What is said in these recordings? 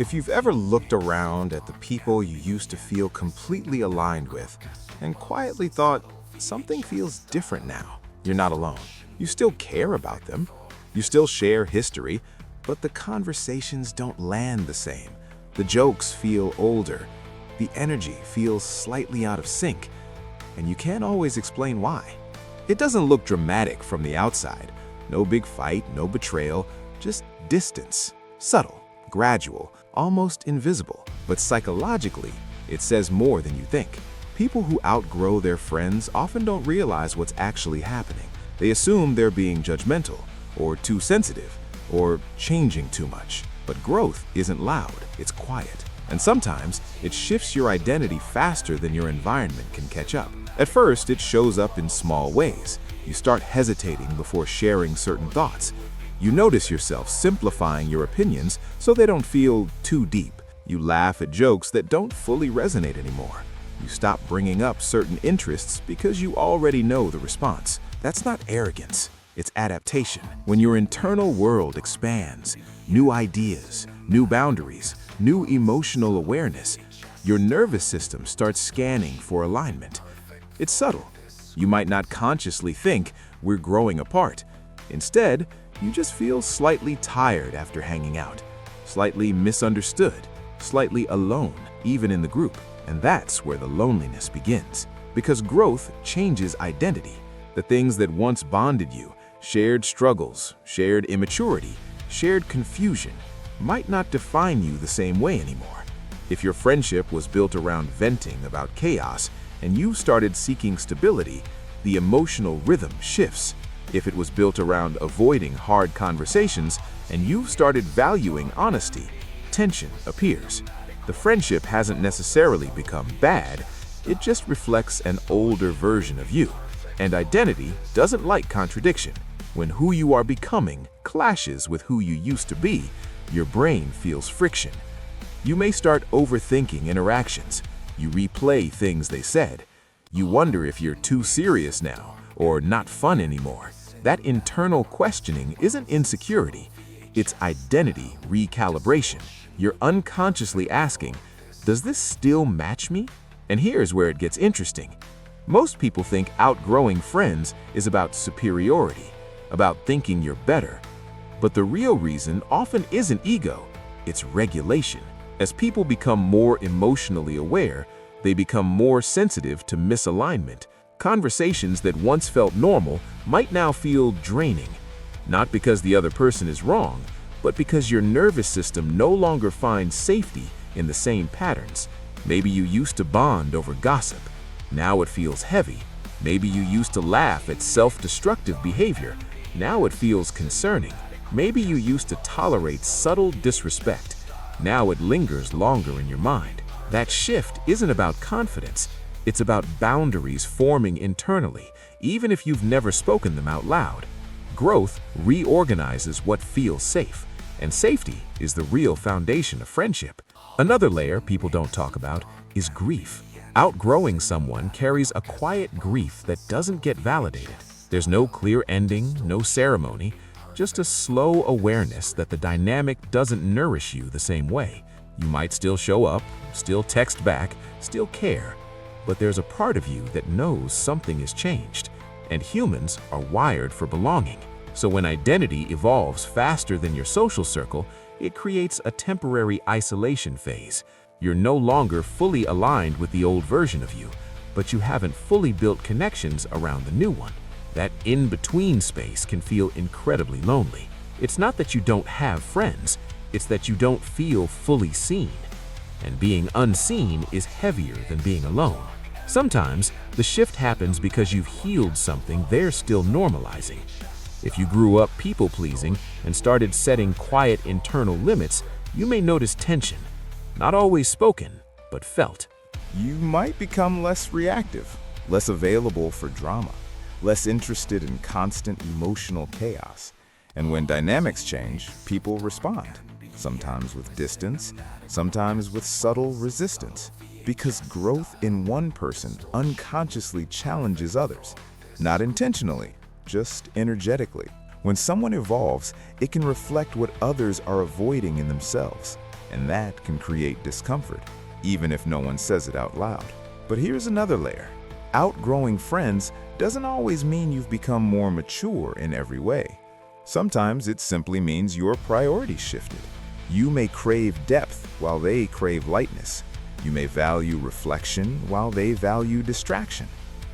If you've ever looked around at the people you used to feel completely aligned with and quietly thought, something feels different now, you're not alone. You still care about them. You still share history, but the conversations don't land the same. The jokes feel older. The energy feels slightly out of sync, and you can't always explain why. It doesn't look dramatic from the outside. No big fight, no betrayal, just distance. Subtle, gradual, almost invisible. But psychologically, it says more than you think. People who outgrow their friends often don't realize what's actually happening. They assume they're being judgmental, or too sensitive, or changing too much. But growth isn't loud, it's quiet. And sometimes, it shifts your identity faster than your environment can catch up. At first, it shows up in small ways. You start hesitating before sharing certain thoughts. You notice yourself simplifying your opinions so they don't feel too deep. You laugh at jokes that don't fully resonate anymore. You stop bringing up certain interests because you already know the response. That's not arrogance, it's adaptation. When your internal world expands, new ideas, new boundaries, new emotional awareness, your nervous system starts scanning for alignment. It's subtle. You might not consciously think we're growing apart. Instead, you just feel slightly tired after hanging out, slightly misunderstood, slightly alone, even in the group. And that's where the loneliness begins. Because growth changes identity. The things that once bonded you, shared struggles, shared immaturity, shared confusion, might not define you the same way anymore. If your friendship was built around venting about chaos and you started seeking stability, the emotional rhythm shifts. If it was built around avoiding hard conversations and you've started valuing honesty, tension appears. The friendship hasn't necessarily become bad, it just reflects an older version of you. And identity doesn't like contradiction. When who you are becoming clashes with who you used to be, your brain feels friction. You may start overthinking interactions. You replay things they said. You wonder if you're too serious now or not fun anymore. That internal questioning isn't insecurity, it's identity recalibration. You're unconsciously asking, does this still match me? And here's where it gets interesting. Most people think outgrowing friends is about superiority, about thinking you're better. But the real reason often isn't ego, it's regulation. As people become more emotionally aware, they become more sensitive to misalignment. Conversations that once felt normal might now feel draining. Not because the other person is wrong, but because your nervous system no longer finds safety in the same patterns. Maybe you used to bond over gossip. Now it feels heavy. Maybe you used to laugh at self-destructive behavior. Now it feels concerning. Maybe you used to tolerate subtle disrespect. Now it lingers longer in your mind. That shift isn't about confidence. It's about boundaries forming internally, even if you've never spoken them out loud. Growth reorganizes what feels safe, and safety is the real foundation of friendship. Another layer people don't talk about is grief. Outgrowing someone carries a quiet grief that doesn't get validated. There's no clear ending, no ceremony, just a slow awareness that the dynamic doesn't nourish you the same way. You might still show up, still text back, still care, but there's a part of you that knows something has changed, and humans are wired for belonging. So when identity evolves faster than your social circle, it creates a temporary isolation phase. You're no longer fully aligned with the old version of you, but you haven't fully built connections around the new one. That in-between space can feel incredibly lonely. It's not that you don't have friends, it's that you don't feel fully seen. And being unseen is heavier than being alone. Sometimes, the shift happens because you've healed something they're still normalizing. If you grew up people-pleasing and started setting quiet internal limits, you may notice tension. Not always spoken, but felt. You might become less reactive, less available for drama, less interested in constant emotional chaos. And when dynamics change, people respond, sometimes with distance, sometimes with subtle resistance. Because growth in one person unconsciously challenges others, not intentionally, just energetically. When someone evolves, it can reflect what others are avoiding in themselves. and that can create discomfort, even if no one says it out loud. But here's another layer. Outgrowing friends doesn't always mean you've become more mature in every way. Sometimes it simply means your priorities shifted. You may crave depth while they crave lightness. You may value reflection while they value distraction.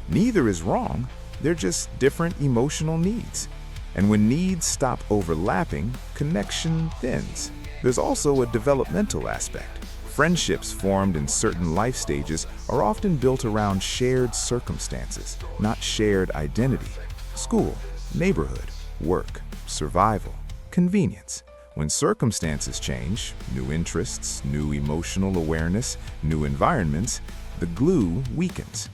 Neither is wrong, they're just different emotional needs. And when needs stop overlapping, connection thins. There's also a developmental aspect. Friendships formed in certain life stages are often built around shared circumstances, not shared identity. School, neighborhood, work, survival, convenience. When circumstances change, new interests, new emotional awareness, new environments, the glue weakens.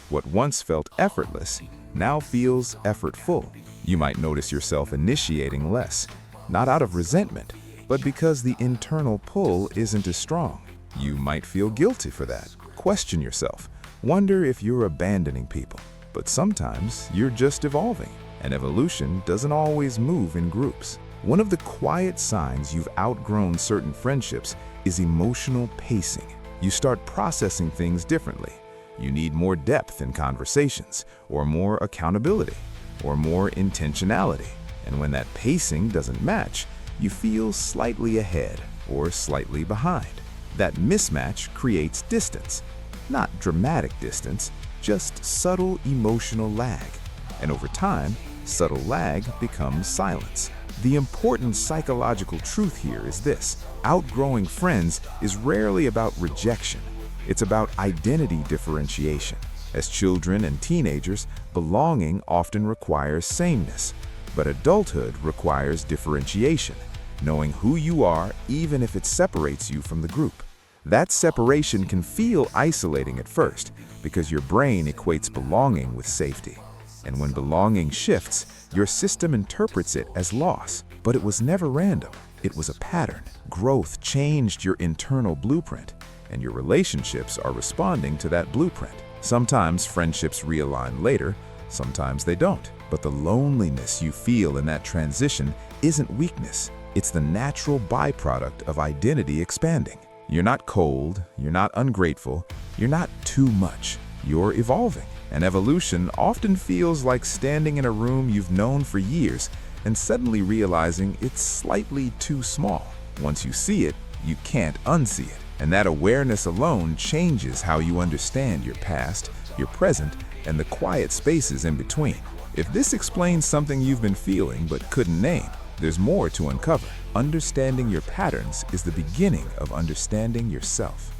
What once felt effortless now feels effortful. You might notice yourself initiating less, not out of resentment, but because the internal pull isn't as strong. You might feel guilty for that. Question yourself. Wonder if you're abandoning people. But sometimes you're just evolving, and evolution doesn't always move in groups. One of the quiet signs you've outgrown certain friendships is emotional pacing. You start processing things differently. You need more depth in conversations, or more accountability, or more intentionality. And when that pacing doesn't match, you feel slightly ahead or slightly behind. That mismatch creates distance. Not dramatic distance, just subtle emotional lag. And over time, subtle lag becomes silence. The important psychological truth here is this: outgrowing friends is rarely about rejection. It's about identity differentiation. As children and teenagers, belonging often requires sameness, but adulthood requires differentiation, knowing who you are even if it separates you from the group. That separation can feel isolating at first because your brain equates belonging with safety. And when belonging shifts, your system interprets it as loss. But it was never random. It was a pattern. Growth changed your internal blueprint, and your relationships are responding to that blueprint. Sometimes friendships realign later, sometimes they don't. But the loneliness you feel in that transition isn't weakness. It's the natural byproduct of identity expanding. You're not cold, you're not ungrateful, you're not too much. You're evolving. And evolution often feels like standing in a room you've known for years and suddenly realizing it's slightly too small. Once you see it, you can't unsee it. And that awareness alone changes how you understand your past, your present, and the quiet spaces in between. If this explains something you've been feeling but couldn't name, there's more to uncover. Understanding your patterns is the beginning of understanding yourself.